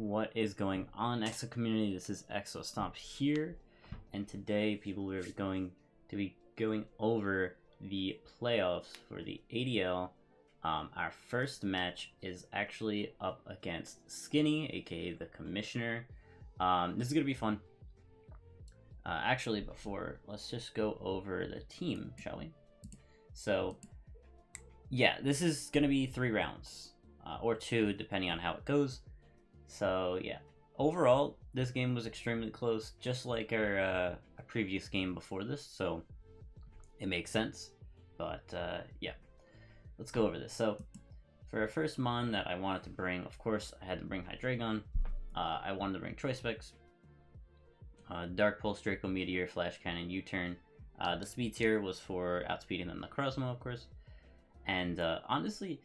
What is going on, EXO community? This is EXO Stomp here, and today people are going to be going over the playoffs for the ADL. Our first match is actually up against Skinny, aka the Commissioner. This is gonna be fun. Actually, let's just go over the team, shall we? So, yeah, this is gonna be 3 rounds, or 2, depending on how it goes. So yeah, overall, this game was extremely close, just like our previous game before this, so it makes sense. But yeah, let's go over this. So for our first mon that I wanted to bring, of course, I had to bring Hydreigon. I wanted to bring Choice Specs, Dark Pulse, Draco Meteor, Flash Cannon, U-Turn. The speed tier was for outspeeding the Necrozma, of course. And honestly,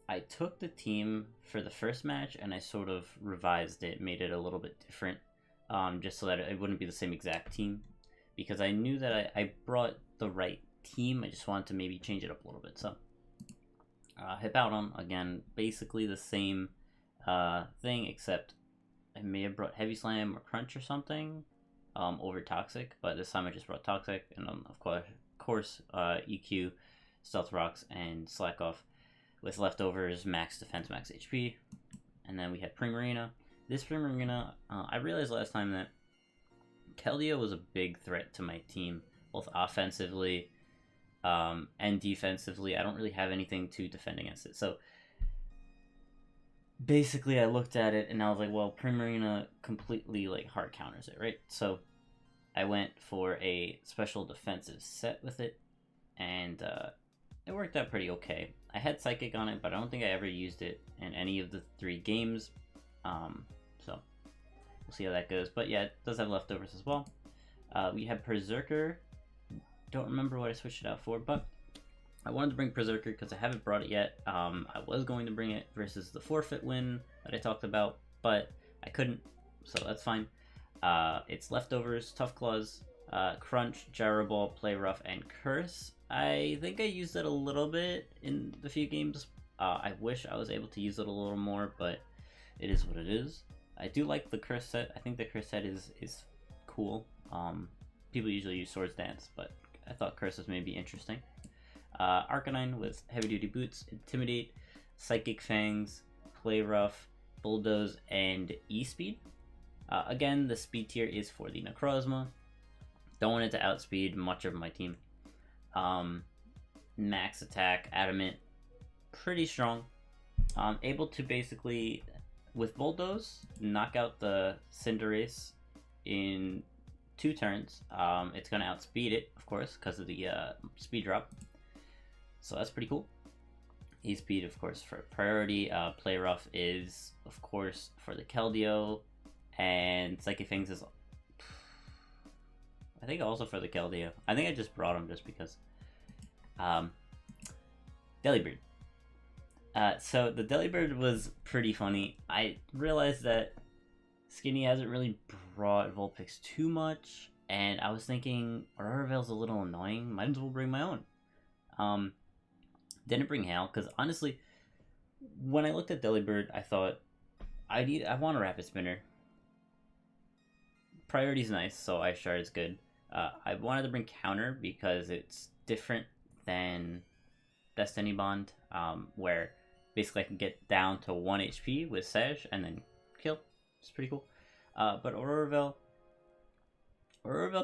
I took the team for the first match and I sort of revised it, made it a little bit different, just so that it wouldn't be the same exact team, because I knew that I brought the right team. I just wanted to maybe change it up a little bit. So Hippowdon, again, basically the same thing, except I may have brought Heavy Slam or Crunch or something over Toxic, but this time I just brought Toxic, and of course EQ, Stealth Rocks, and Slack Off, with leftovers, max defense, max HP. And then we had Primarina. This Primarina, I realized last time that Keldeo was a big threat to my team, both offensively and defensively. I don't really have anything to defend against it. So basically I looked at it and I was like, well, Primarina completely like hard counters it, right? So I went for a special defensive set with it, and it worked out pretty okay. I had Psychic on it, but I don't think I ever used it in any of the 3 games. So we'll see how that goes. But yeah, it does have leftovers as well. We have Berserker. Don't remember what I switched it out for, but I wanted to bring Berserker because I haven't brought it yet. I was going to bring it versus the forfeit win that I talked about, but I couldn't, so that's fine. It's leftovers, Tough Claws, Crunch, Gyro Ball, Play Rough, and Curse. I think I used it a little bit in the few games. I wish I was able to use it a little more, but it is what it is. I do like the Curse set. I think the Curse set is cool. People usually use Swords Dance, but I thought Curse was maybe interesting. Arcanine with Heavy Duty Boots, Intimidate, Psychic Fangs, Play Rough, Bulldoze, and E-Speed. Again, the speed tier is for the Necrozma. Don't want it to outspeed much of my team. Max attack, Adamant, pretty strong. Able to basically, with Bulldoze, knock out the Cinderace in 2 turns. It's going to outspeed it, of course, because of the speed drop. So that's pretty cool. E-Speed, of course, for priority. Play Rough is, of course, for the Keldeo. And Psychic Fangs is, I think, also for the Keldeo. I think I just brought him just because. Delibird. So the Delibird was pretty funny. I realized that Skinny hasn't really brought Vulpix too much, and I was thinking Aurora Veil's a little annoying. Might as well bring my own. Didn't bring Hail because honestly, when I looked at Delibird, I thought I want a Rapid Spinner. Priority's nice, so Ice Shard is good. I wanted to bring Counter because it's different than Destiny Bond, where basically I can get down to 1 HP with Sage and then kill. It's pretty cool. But Aurora Veil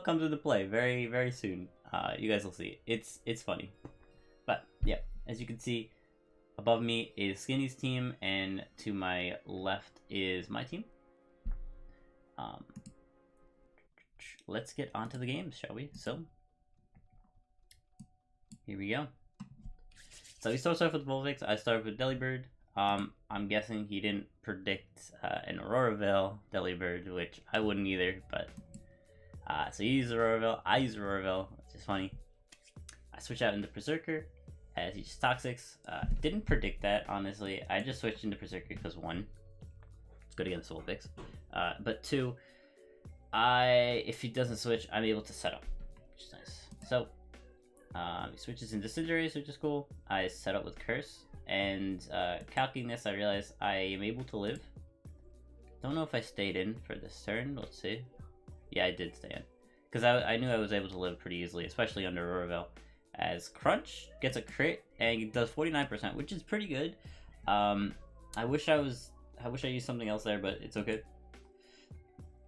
comes into play very, very soon. You guys will see. It's funny. But yeah, as you can see, above me is Skinny's team, and to my left is my team. Let's get onto the games, shall we? So here we go. So we start off with Vulpix. I started with Delibird. I'm guessing he didn't predict an Aurora Veil Delibird, which I wouldn't either, but so he used Aurora Veil, I used Aurora Veil, which is funny. I switched out into Berserker as he just Toxics. Didn't predict that, honestly. I just switched into Berserker because 1, it's good against Vulpix, but 2, if he doesn't switch, I'm able to set up, which is nice. So he switches into Cinderace, which is cool. I set up with Curse, and calculating this, I realized I am able to live. Don't know if I stayed in for this turn. Let's see. Yeah, I did stay in. Because I knew I was able to live pretty easily, especially under Roraville. As Crunch gets a crit and does 49%, which is pretty good. I wish I used something else there, but it's okay.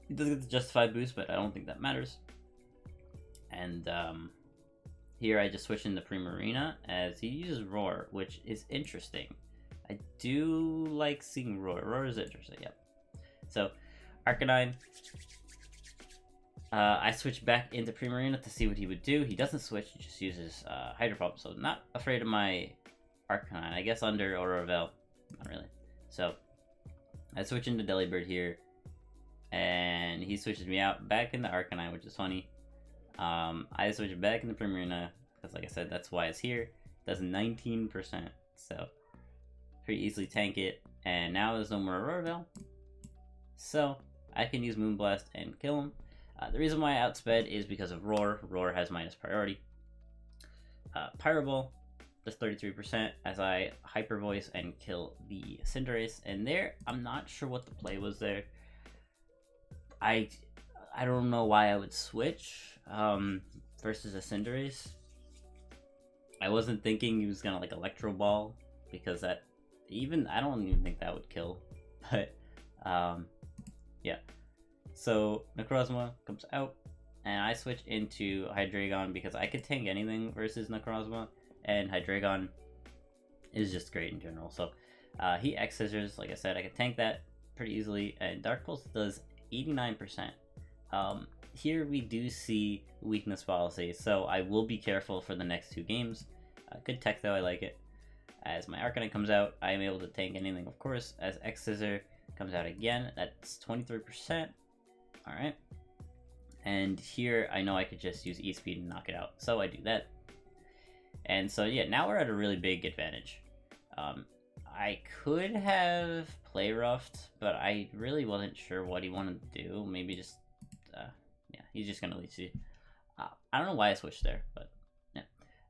It does get the Justified boost, but I don't think that matters. And here I just switch into Primarina as he uses Roar, which is interesting. I do like seeing Roar. Roar is interesting, yep. So, Arcanine. I switch back into Primarina to see what he would do. He doesn't switch, he just uses Hydro Pump, so not afraid of my Arcanine. I guess under Roraville, not really. So, I switch into Delibird here, and he switches me out back into Arcanine, which is funny. I switch back into Primarina, because like I said, that's why it's here. It does 19%, so pretty easily tank it. And now there's no more Roraville, so I can use Moonblast and kill him. The reason why I outsped is because of Roar. Roar has minus priority. Pyro Ball does 33% as I Hyper Voice and kill the Cinderace. And there, I'm not sure what the play was there. I don't know why I would switch versus a Cinderace. I wasn't thinking he was gonna like Electro Ball, because I don't even think that would kill. But yeah. So Necrozma comes out, and I switch into Hydreigon because I could tank anything versus Necrozma, and Hydreigon is just great in general. So he X Scissors, like I said, I could tank that pretty easily, and Dark Pulse does 89%. Here we do see weakness policy, so I will be careful for the next 2 games. Good tech though, I like it. As my Arcanine comes out, I am able to tank anything, of course. As X Scissor comes out again, that's 23%. Alright. And here, I know I could just use E-Speed and knock it out, so I do that. And so, yeah, now we're at a really big advantage. I could have Play Roughed, but I really wasn't sure what he wanted to do. Maybe just, yeah, he's just gonna leech you. I don't know why I switched there, but yeah.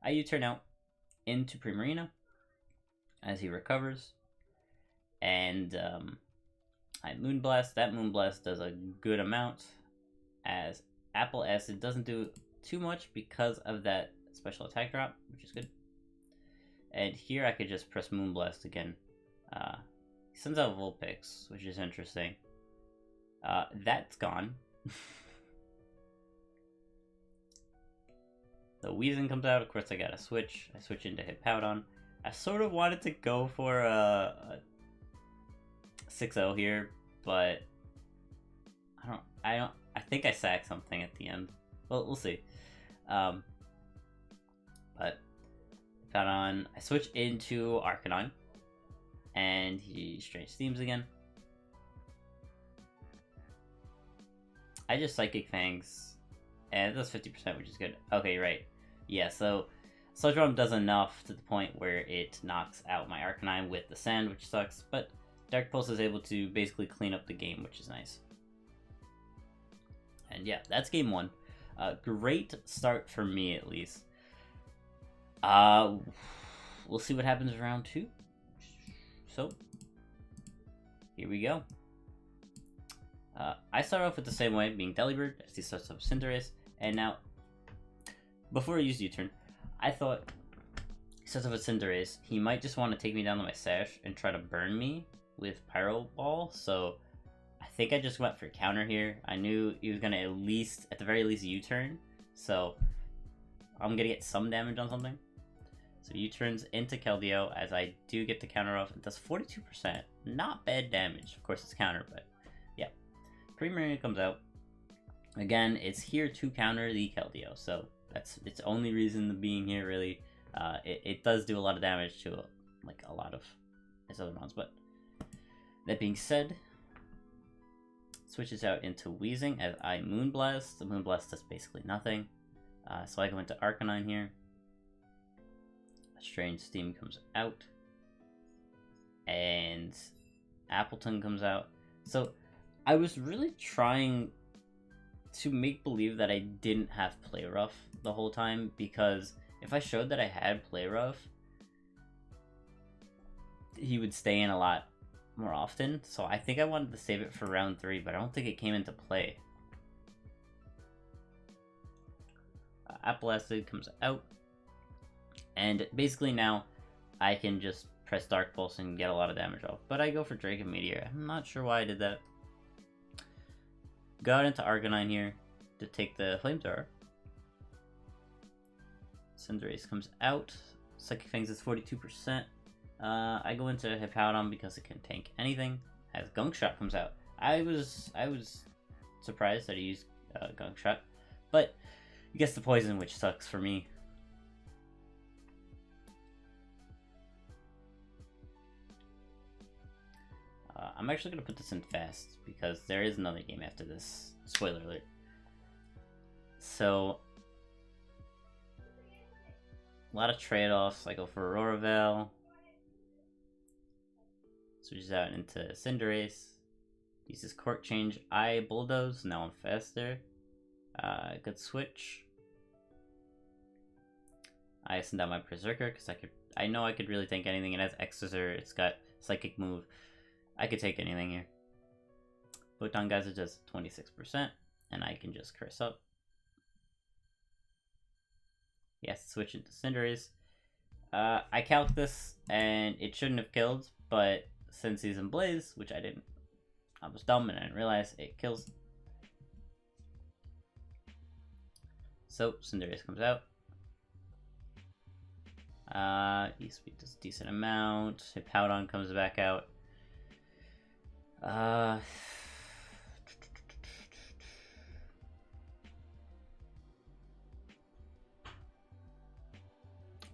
I U-turn out into Primarina as he recovers, and I Moonblast. That Moonblast does a good amount. As Apple S, it doesn't do too much because of that special attack drop, which is good. And here I could just press Moonblast again. He sends out Vulpix, which is interesting. That's gone. The Weezing comes out. Of course, I gotta switch. I switch into Hippowdon. I sort of wanted to go for a 6-0 here, but I think I sacked something at the end. Well, we'll see. But Hippowdon, I switch into Arcanine, and he Strange Steams again. I just Psychic Fangs, and it does 50%, which is good. Okay, right. Yeah, so Sludge Bomb does enough to the point where it knocks out my Arcanine with the Sand, which sucks, but Dark Pulse is able to basically clean up the game, which is nice. And yeah, that's game 1. Great start for me, at least. We'll see what happens in round 2. So, here we go. I start off with the same way, being Delibird, as he starts up Cinderace, and now, before I use U-turn, I thought, he starts off with Cinderace, he might just want to take me down to my Sash and try to burn me with Pyro Ball, so I think I just went for counter here. I knew he was gonna at the very least, U-turn, so I'm gonna get some damage on something. So U-turns into Keldeo, as I do get the counter off. It does 42%. Not bad damage. Of course, it's counter, but yeah. Primarina comes out. Again, it's here to counter the Keldeo, so that's its only reason of being here, really. It does do a lot of damage to like a lot of its other mons, but that being said, switches out into Weezing as I Moonblast. The Moonblast does basically nothing. So I go into Arcanine here. Strange Steam comes out. And Appleton comes out. So I was really trying to make believe that I didn't have Play Rough the whole time, because if I showed that I had Play Rough, he would stay in a lot more often, so I think I wanted to save it for round 3, but I don't think it came into play. Apple Acid comes out, and basically now I can just press Dark Pulse and get a lot of damage off, but I go for Drake and Meteor. I'm not sure why I did that. Got into Arcanine here to take the Flamethrower. Cinderace comes out. Psychic Fangs is 42%. I go into Hippowdon because it can tank anything. As Gunk Shot comes out. I was surprised that he used Gunk Shot, but he gets the poison, which sucks for me. I'm actually going to put this in fast, because there is another game after this. Spoiler alert. So, a lot of trade-offs. I go for Aurora Veil. Switches out into Cinderace. Uses Cork Change. I Bulldoze. Now I'm faster. Good switch. I send out my Berserker, because I know I could really tank anything. It has Exeter. It's got Psychic Move. I could take anything here. Photon Geyser does 26%, and I can just curse up. He has to switch into Cinderace. I calc this, and it shouldn't have killed, but since he's in Blaze, which I didn't, I was dumb and I didn't realize, it kills. So, Cinderace comes out. E-Speed does a decent amount. Hippowdon comes back out.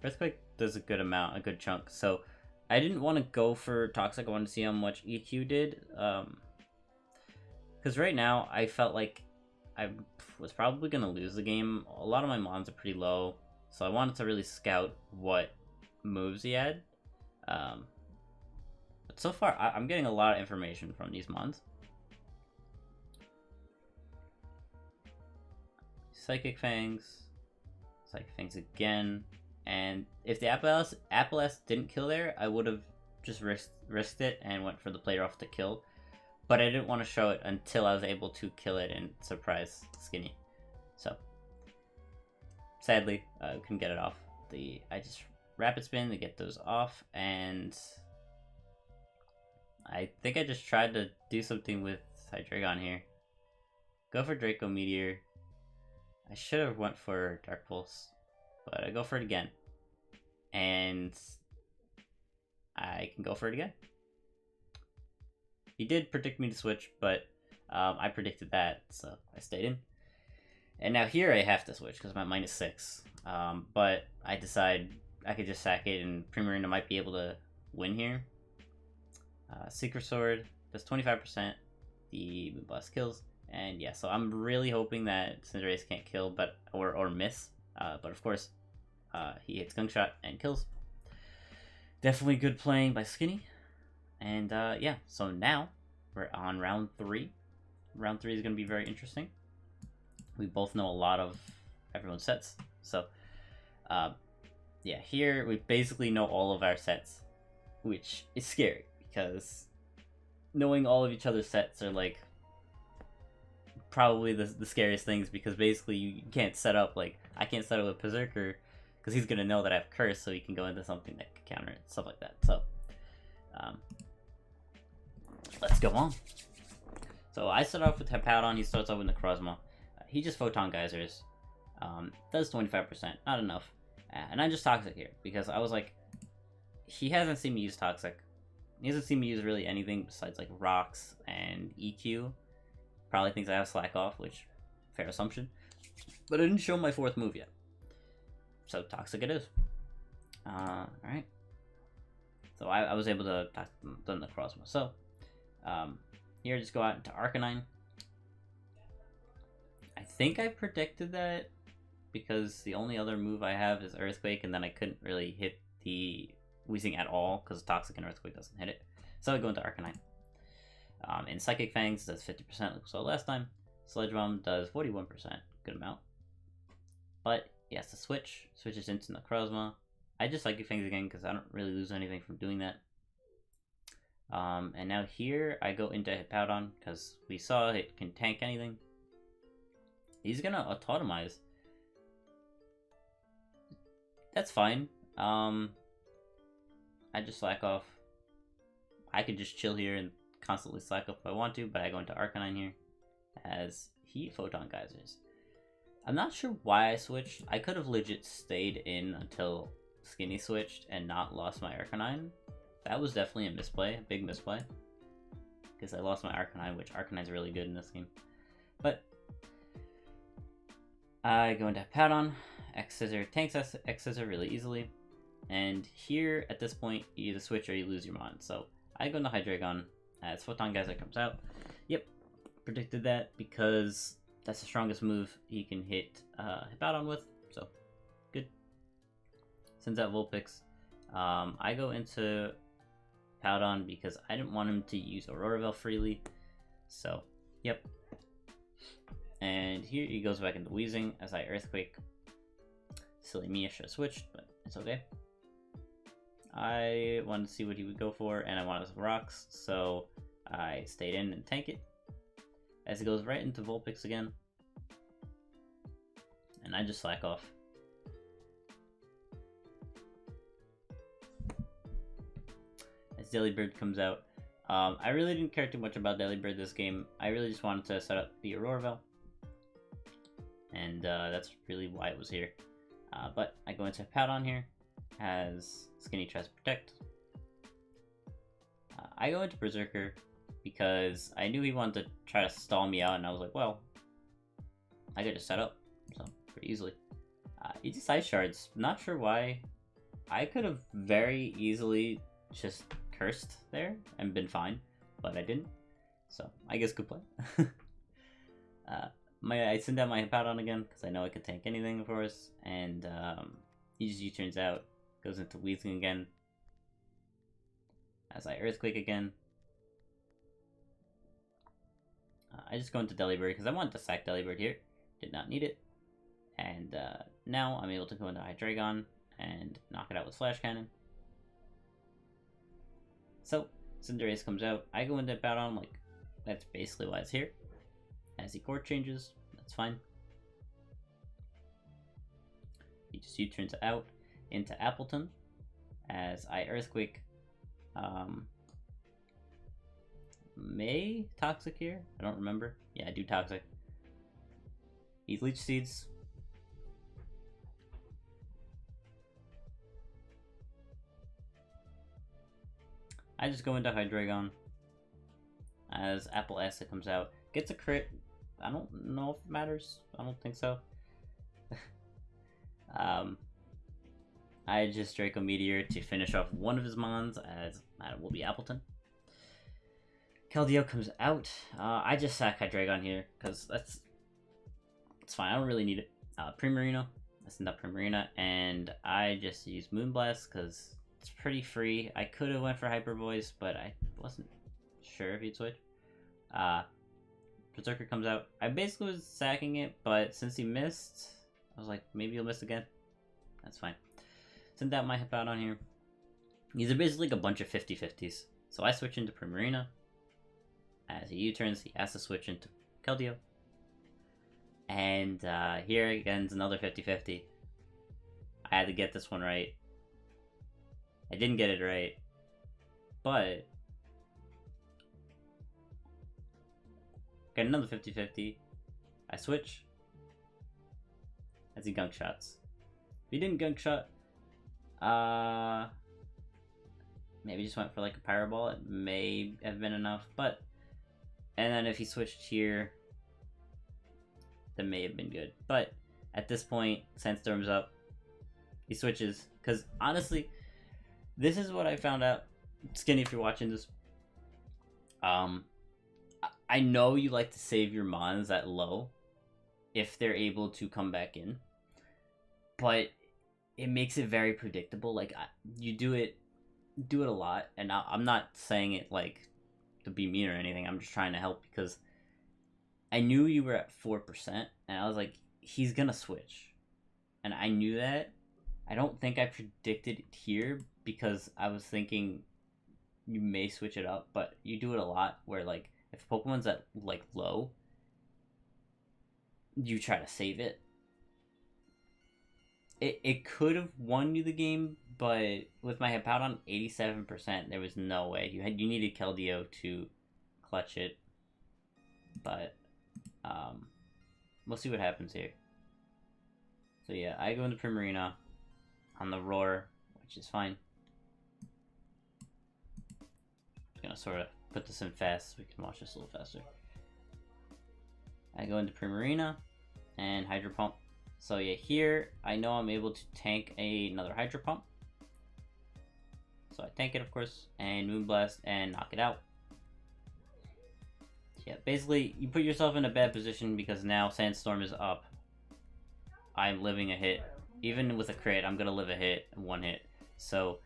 Earthquake does a good amount, a good chunk. So I didn't want to go for Toxic. I wanted to see how much EQ did. Because right now I felt like I was probably going to lose the game. A lot of my mons are pretty low. So I wanted to really scout what moves he had. But so far, I'm getting a lot of information from these mons. Psychic Fangs. Psychic Fangs again. And if the Apple S didn't kill there, I would have just risked it and went for the player off to kill. But I didn't want to show it until I was able to kill it and surprise Skinny. So, sadly, I couldn't get it off. I just Rapid Spin to get those off, and I think I just tried to do something with Hydreigon here. Go for Draco Meteor. I should have went for Dark Pulse, but I go for it again. And I can go for it again. He did predict me to switch, but I predicted that, so I stayed in. And now here I have to switch because I'm at -6. But I decide I could just sack it, and Primarina might be able to win here. Secret Sword does 25%. The Moonblast kills. And yeah, so I'm really hoping that Cinderace can't kill, but or miss. But of course, he hits Gunk Shot and kills. Definitely good playing by Skinny. And yeah, so now we're on round 3. Round 3 is going to be very interesting. We both know a lot of everyone's sets. So yeah, here we basically know all of our sets, which is scary because knowing all of each other's sets are like probably the scariest things, because basically you can't set up, like, I can't set up a Berserker because he's going to know that I have Curse, so he can go into something that can counter it, stuff like that. So, let's go on. So I start off with Hippowdon, he starts off with Necrozma. He just Photon Geysers. Does 25%, not enough. And I just Toxic here, because I was like, he hasn't seen me use Toxic. He hasn't seen me use really anything besides like Rocks and EQ. Probably thinks I have Slack Off, which, fair assumption. But I didn't show my 4th move yet. So Toxic it is. Alright. So I was able to done the Necrozma. So, here just go out into Arcanine. I think I predicted that because the only other move I have is Earthquake, and then I couldn't really hit the Weezing at all because Toxic and Earthquake doesn't hit it. So I go into Arcanine. And Psychic Fangs does 50%, like we saw last time. Sledge Bomb does 41%, good amount. But he has to switch, switches into Necrozma. I just Psychic Fangs again because I don't really lose anything from doing that. And now here I go into Hippowdon because we saw it can tank anything. He's gonna autotomize. That's fine. I just slack off. I could just chill here and constantly slack off if I want to, but I go into Arcanine here as he Photon Geysers. I'm not sure why I switched. I could have legit stayed in until Skinny switched and not lost my Arcanine. That was definitely a misplay, a big misplay. Because I lost my Arcanine, which Arcanine's really good in this game. But I go into Hippowdon, X-Scissor tanks X-Scissor really easily. And here, at this point, you either switch or you lose your Mon. So I go into Hydreigon as Photon Geyser comes out. Yep, predicted that because that's the strongest move he can hit Hippowdon with. So, good. Sends out Vulpix. I go into Hippowdon because I didn't want him to use Aurora Veil freely. So, yep. And here he goes back into Wheezing as I Earthquake. Silly me, I should have switched, but it's okay. I wanted to see what he would go for, and I wanted some rocks, so I stayed in and tank it. As it goes right into Vulpix again. And I just slack off. As Delibird comes out. I really didn't care too much about Delibird this game. I really just wanted to set up the Aurora Veil. And that's really why it was here. But I go into Hippowdon here as Skinny tries to protect. I go into Berserker because I knew he wanted to try to stall me out, and I was like, well, I could just set up, so pretty easily. He just Ice Shards. Not sure why. I could have very easily just cursed there and been fine, but I didn't. So I guess good play. I send out my Hippowdon again because I know I could tank anything, of course, and he just U-turns out, goes into Weezing again. As I Earthquake again. I just go into Delibird because I wanted to sack Delibird here. Did not need it. And now I'm able to go into Hydreigon and knock it out with Flash Cannon. So, Cinderace comes out. I go into Hippowdon, like, that's basically why it's here. As he court changes, that's fine. He just U-turns out into Appleton as I Earthquake. May Toxic here? I don't remember. Yeah, I do Toxic. He's Leech Seeds. I just go into Hydreigon as Apple Acid comes out. Gets a crit. I don't know if it matters. I don't think so. I just Draco Meteor to finish off one of his mons, as that will be Appleton. Keldeo comes out. I just sack Hydreigon here because it's fine. I don't really need it. Primarina. I send up Primarina, and I just use Moonblast because it's pretty free. I could have went for Hyper Voice, but I wasn't sure if he'd switch. Berserker comes out. I basically was sacking it, but since he missed, I was like, maybe he'll miss again. That's fine. Send out my Hippowdon here. These are basically like a bunch of 50-50s. So I switch into Primarina. As he U-turns, he has to switch into Keldeo. And here again is another 50-50. I had to get this one right. I didn't get it right. But got another 50-50. I switch. As he gunk shots. If he didn't gunk shot, maybe just went for like a Pyro Ball. It may have been enough, but and then if he switched here, that may have been good. But at this point, Sandstorm's up. He switches because honestly, this is what I found out. Skinny, if you're watching this, I know you like to save your mons that low if they're able to come back in, but it makes it very predictable. Like you do it a lot, and I'm not saying it like to be mean or anything. I'm just trying to help because I knew you were at 4%, and I was like, he's gonna switch, and I knew that. I don't think I predicted it here because I was thinking you may switch it up, but you do it a lot where, like, if Pokemon's at, like, low, you try to save it. It could have won you the game, but with my Hippowdon 87%, there was no way. You needed Keldeo to clutch it. But we'll see what happens here. So yeah, I go into Primarina on the Roar, which is fine. I'm gonna sort of put this in fast so we can watch this a little faster. I go into Primarina and Hydro Pump. So yeah, here I know I'm able to tank another Hydro Pump. So I tank it, of course, and Moonblast and knock it out. Yeah, basically you put yourself in a bad position because now Sandstorm is up. I'm living a hit. Even with a crit, I'm gonna live a hit, one hit. So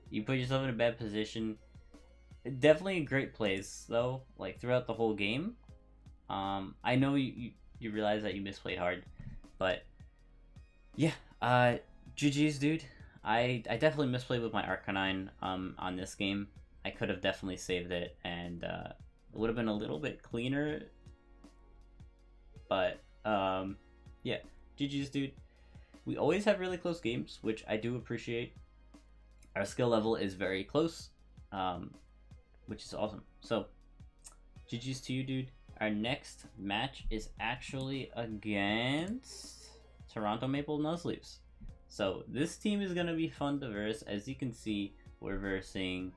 you put yourself in a bad position. Definitely a great plays though, like throughout the whole game. I know you realize that you misplayed hard, but yeah, GG's, dude. I definitely misplayed with my Arcanine on this game. I could have definitely saved it, and it would have been a little bit cleaner. But yeah, GG's, dude. We always have really close games, which I do appreciate. Our skill level is very close, which is awesome. So, GG's to you, dude. Our next match is actually against Toronto Maple Nuzleafs. So, this team is going to be fun to verse. As you can see, we're versing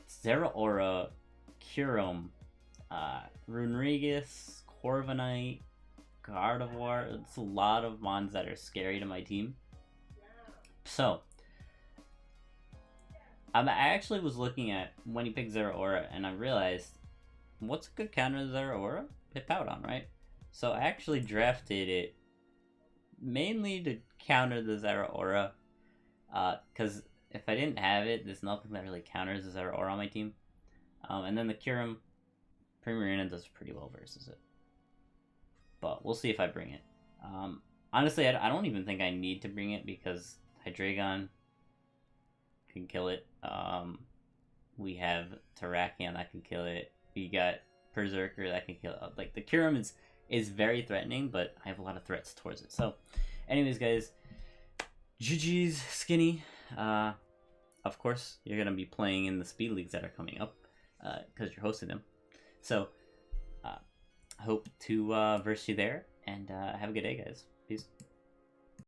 Zeraora, Kyurem, Runerigus, Corviknight, Gardevoir. It's a lot of mons that are scary to my team. So, I actually was looking at when he picked Zeraora, and I realized, what's a good counter to Zeraora? Hippowdon, right? So I actually drafted it mainly to counter the Zeraora, because if I didn't have it, there's nothing that really counters the Zeraora on my team. And then the Kyurem, Primarina does pretty well versus it. But we'll see if I bring it. Honestly, I don't even think I need to bring it because Hydreigon can kill it. We have Terrakion that can kill it. We got Berserker that can kill it. Like, the Kyurem is very threatening, but I have a lot of threats towards it. So, anyways, guys, GG's, Skinny. Of course, you're going to be playing in the Speed Leagues that are coming up, because you're hosting them. So, hope to verse you there, and have a good day, guys. Peace.